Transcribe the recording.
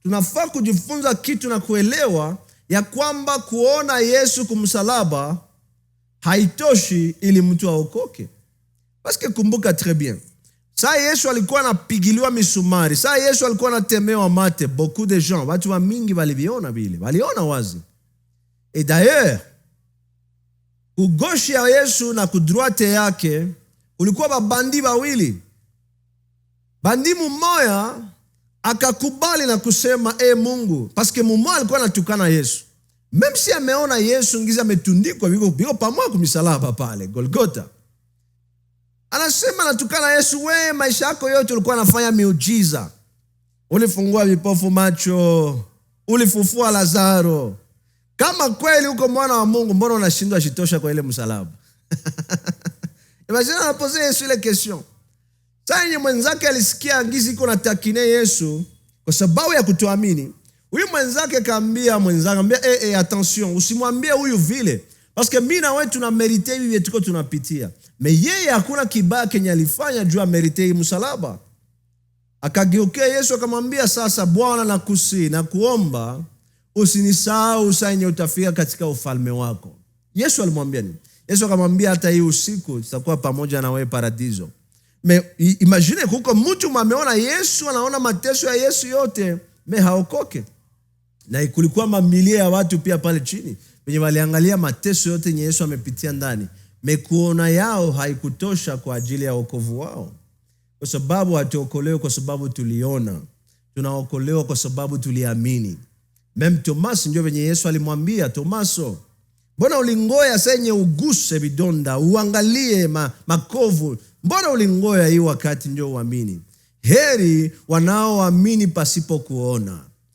tunafaa kujifunza kitu na kuelewa ya kwamba kuona Yesu kumsalaba haitoshi ili mtu aokoke. Parce kumbuka très bien, saa Yesu alikuwa anapigiliwa misumari, saa Yesu alikuwa anatemewa mate, beaucoup de gens, watu wa mingi waliviona vile, waliona wazi. Et d'ailleurs, kugoshi ya Yesu na kudroite yake ulikuwa babandi wawili. Bandi mmoja akakubali na kusema Mungu, paske mmoja alikuwa anatukana Yesu. Meme si ameona Yesu ngiza ametundikwa biko pamoja kumisalaba pale Golgotha. Anasema anatukana Yesu, we maisha yako yote ulikuwa unafanya miujiza. Ulifungua vipofu macho, ulifufua Lazaro. Kama kweli uko mwana wa Mungu, mbona unashindwa shitosha kwa ile msalaba? Imagine anapoze Yesu ile question. Sasa yeye mwenzake alisikia angizi iko na takine Yesu kwa sababu ya kutoamini. Huyu mwenzake kaambia attention, usimwambie huyu vile. Parce que mimi na wewe tuna merite hivi vitu tuko tunapitia. Mais yeye hakuna kibaya kenye alifanya juu ya merite hii msalaba. Akageukia Yesu akamwambia, sasa Bwana nakusihi na kuomba usinisahau saa yenye utafika katika ufalme wako. Yesu alimwambia nini? Yesu akamwambia, hata hii usiku tutakuwa pamoja na wewe paradiso. Mais imagine kuko mtu ameona Yesu, anaona mateso ya Yesu yote, me haokoke. Na kulikuwa mamilioni ya watu pia pale chini wenye waliangalia mateso yote yenye Yesu amepitia ndani. Mekuona yao haikutosha kwa ajili ya wokovu wao. Kwa sababu hatuokolewa kwa sababu tuliona. Tunaokolewa kwa sababu tuliamini. Meme Thomas ndio venye Yesu alimwambia, Tomaso, mbona ulingoya senye uguse vidonda, uangalie makovu? Mbona ulingoya hii wakati ndio uamini? Heri wanaoamini pasipo kuona.